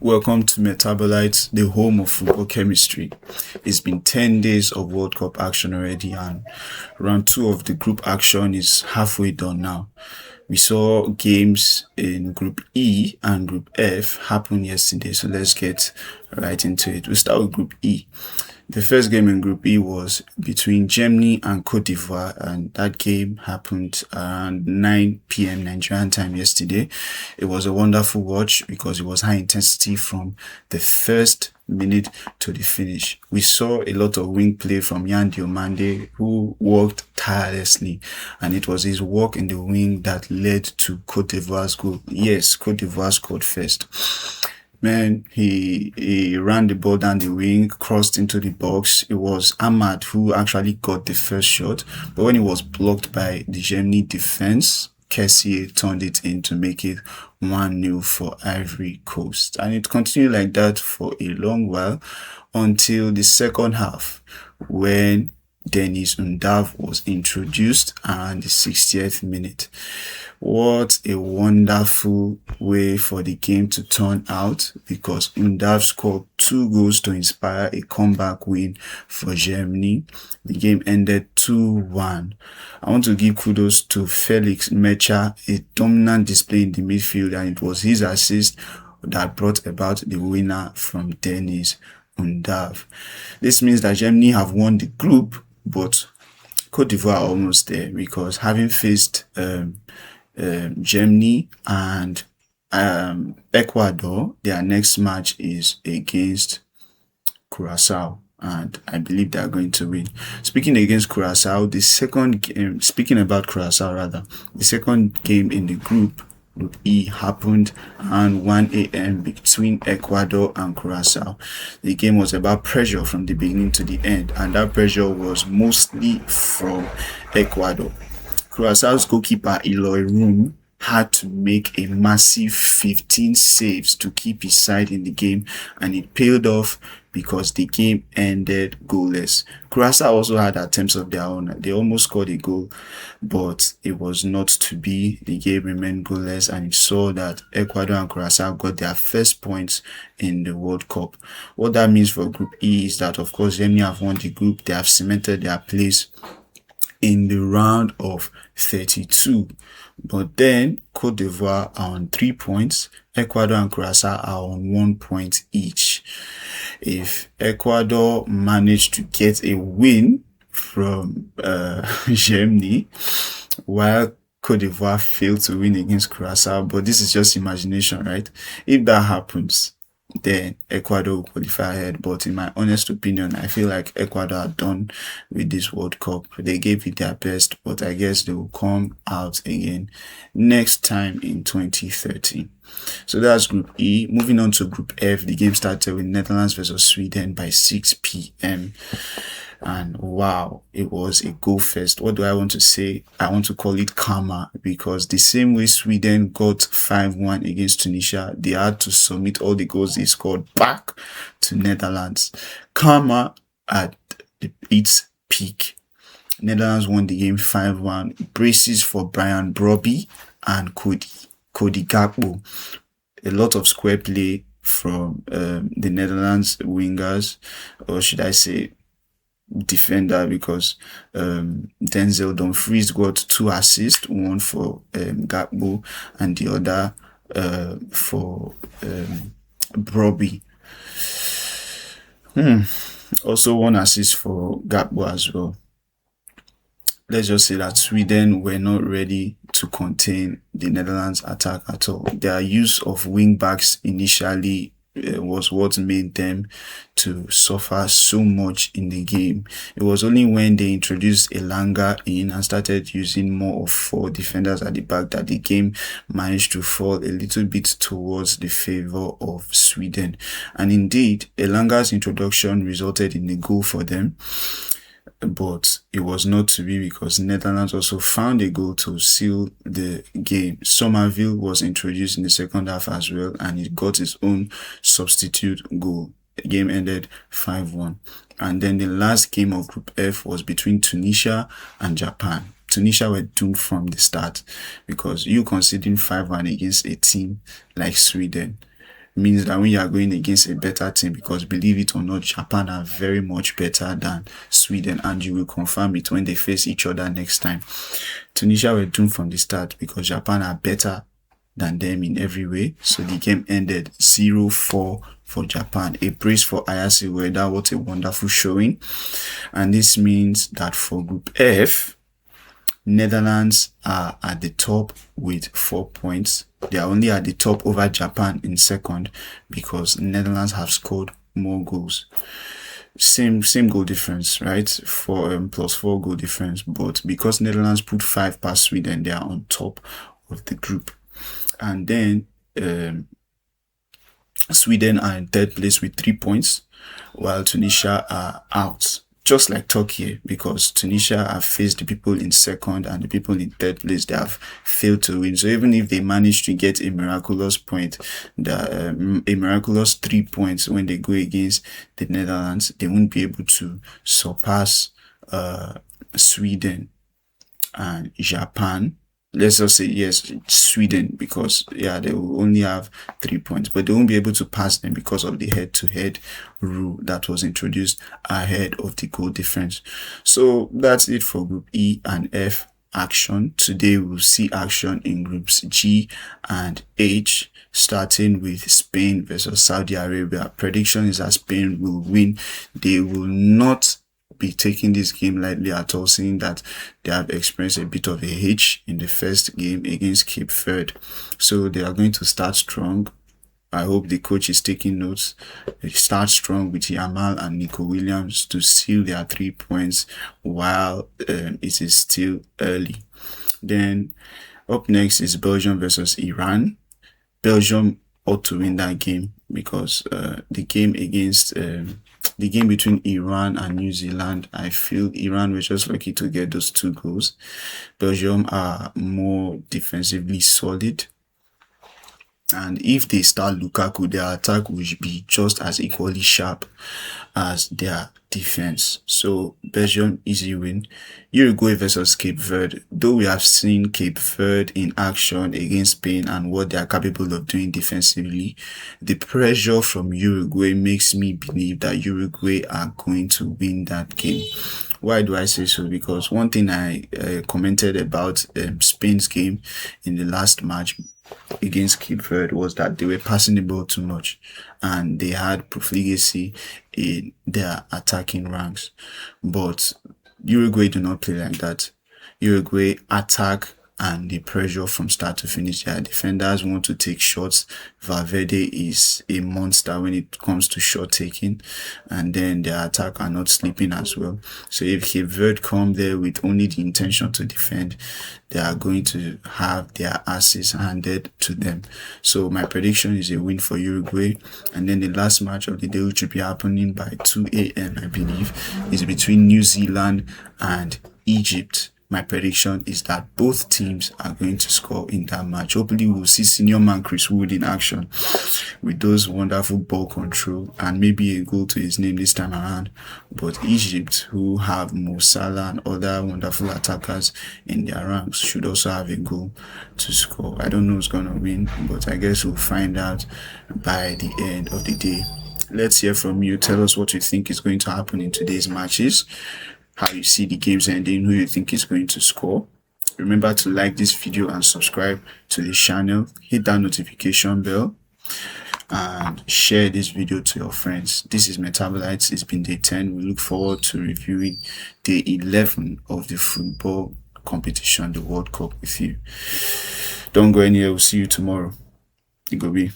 Welcome to Metabolites, the home of football chemistry. It's been 10 days of World Cup action already, and round 2 of the group action is halfway done now. We saw games in Group E and Group F happen yesterday, so let's get right into it. We'll start with Group E. The first game in Group E was between Germany and Cote d'Ivoire, and that game happened around 9 p.m. Nigerian time yesterday. It was a wonderful watch because it was high intensity from the first minute to the finish. We saw a lot of wing play from Yan Diomande, who worked tirelessly, and it was his work in the wing that led to Cote d'Ivoire's goal. Yes, Cote d'Ivoire scored first. Man, he ran the ball down the wing, crossed into the box. It was Ahmad who actually got the first shot, but when it was blocked by the Germany defense, Kessie turned it in to make it 1-0 for Ivory Coast. And it continued like that for a long while until the second half, when Denis Undav was introduced and the 60th minute. What a wonderful way for the game to turn out, because Undav scored 2 goals to inspire a comeback win for Germany. The game ended 2-1. I want to give kudos to Felix Mecha, a dominant display in the midfield, and it was his assist that brought about the winner from Denis Undav. This means that Germany have won the group, but Cote d'Ivoire are almost there, because having faced Germany and Ecuador, their next match is against Curacao, and I believe they are going to win. Speaking about Curacao, the second game in the Group E happened around 1 a.m. between Ecuador and Curacao. The game was about pressure from the beginning to the end, and that pressure was mostly from Ecuador. Curaçao's goalkeeper Eloy Room had to make a massive 15 saves to keep his side in the game, and it paid off because the game ended goalless. Curaçao also had attempts of their own. They almost scored a goal, but it was not to be. The game remained goalless, and it saw that Ecuador and Curaçao got their first points in the World Cup. What that means for Group E is that, of course, Germany have won the group. They have cemented their place in the round of 32. But then Cote d'Ivoire are on 3 points. Ecuador and Curacao are on 1 point each. If Ecuador managed to get a win from Germany, while Cote d'Ivoire failed to win against Curacao, but this is just imagination, right? If that happens, then Ecuador will qualify ahead. But in my honest opinion, I feel like Ecuador are done with this World Cup. They gave it their best, but I guess they will come out again next time in 2030. So that's Group E. Moving on to Group F, the game started with Netherlands versus Sweden by 6 p.m. And wow, it was a go fest. What do I want to say? I want to call it karma, because the same way Sweden got 5-1 against Tunisia, they had to submit all the goals they scored back to Netherlands. Karma at its peak. Netherlands won the game 5-1. Braces for Brian Brobby and Cody Gakpo. A lot of square play from the Netherlands wingers, or should I say defender, because Denzel Dumfries got 2 assists, one for Gakpo and the other for Brobby. Also 1 assist for Gakpo as well. Let's just say that Sweden were not ready to contain the Netherlands attack at all. Their use of wing backs initially was what made them to suffer so much in the game. It was only when they introduced Elanga in and started using more of 4 defenders at the back that the game managed to fall a little bit towards the favor of Sweden. And indeed, Elanga's introduction resulted in a goal for them, but it was not to be, because Netherlands also found a goal to seal the game. Somerville was introduced in the second half as well, and he got his own substitute goal. The game ended 5-1. And then the last game of Group F was between Tunisia and Japan. Tunisia were doomed from the start, because you conceding 5-1 against a team like Sweden, means that when you are going against a better team, because believe it or not, Japan are very much better than Sweden, and you will confirm it when they face each other next time. Tunisia were doomed from the start because Japan are better than them in every way. So the game ended 0-4 for Japan. A praise for Ayase Ueda. What a wonderful showing. And this means that for Group F, Netherlands are at the top with 4 points. They are only at the top over Japan in second because Netherlands have scored more goals. Same goal difference, right? +4 goal difference. But because Netherlands put 5 past Sweden, they are on top of the group. And then Sweden are in third place with 3 points, while Tunisia are out. Just like Turkey, because Tunisia have faced the people in second and the people in third place, they have failed to win. So even if they manage to get a miraculous point, a miraculous 3 points when they go against the Netherlands, they won't be able to surpass Sweden and Japan. Let's just say, yes, Sweden, because, yeah, they will only have 3 points, but they won't be able to pass them because of the head-to-head rule that was introduced ahead of the goal difference. So that's it for Group E and F action. Today we'll see action in Groups G and H, starting with Spain versus Saudi Arabia. Prediction is that Spain will win. They will not be taking this game lightly at all, seeing that they have experienced a bit of a hitch in the first game against Cape Verde. So they are going to start strong. I hope the coach is taking notes. They start strong with Yamal and Nico Williams to seal their 3 points while it is still early. Then up next is Belgium versus Iran. Belgium ought to win that game because the game between Iran and New Zealand, I feel Iran were just lucky to get those 2 goals. Belgium are more defensively solid. And if they start Lukaku, their attack will be just as equally sharp as their defense. So Belgium, easy win. Uruguay versus Cape Verde. Though we have seen Cape Verde in action against Spain and what they are capable of doing defensively, the pressure from Uruguay makes me believe that Uruguay are going to win that game. Why do I say so? Because one thing I commented about Spain's game in the last match against Cape Verde was that they were passing the ball too much and they had profligacy in their attacking ranks. But Uruguay do not play like that. Uruguay attack and the pressure from start to finish. Their defenders want to take shots. Valverde is a monster when it comes to shot taking, and then their attack are not sleeping as well. So if Cape Verde come there with only the intention to defend, they are going to have their asses handed to them. So my prediction is a win for Uruguay. And then the last match of the day, which will be happening by 2 a.m. I believe, is between New Zealand and Egypt. My prediction is that both teams are going to score in that match. Hopefully we'll see senior man Chris Wood in action with those wonderful ball control and maybe a goal to his name this time around. But Egypt, who have Mo Salah and other wonderful attackers in their ranks, should also have a goal to score. I don't know who's going to win, but I guess we'll find out by the end of the day. Let's hear from you. Tell us what you think is going to happen in today's matches, how you see the games ending, who you think is going to score. Remember to like this video and subscribe to the channel. Hit that notification bell and share this video to your friends. This is Metabolites. It's been day 10. We look forward to reviewing day 11 of the football competition, the World Cup, with you. Don't go anywhere. We'll see you tomorrow. It go be.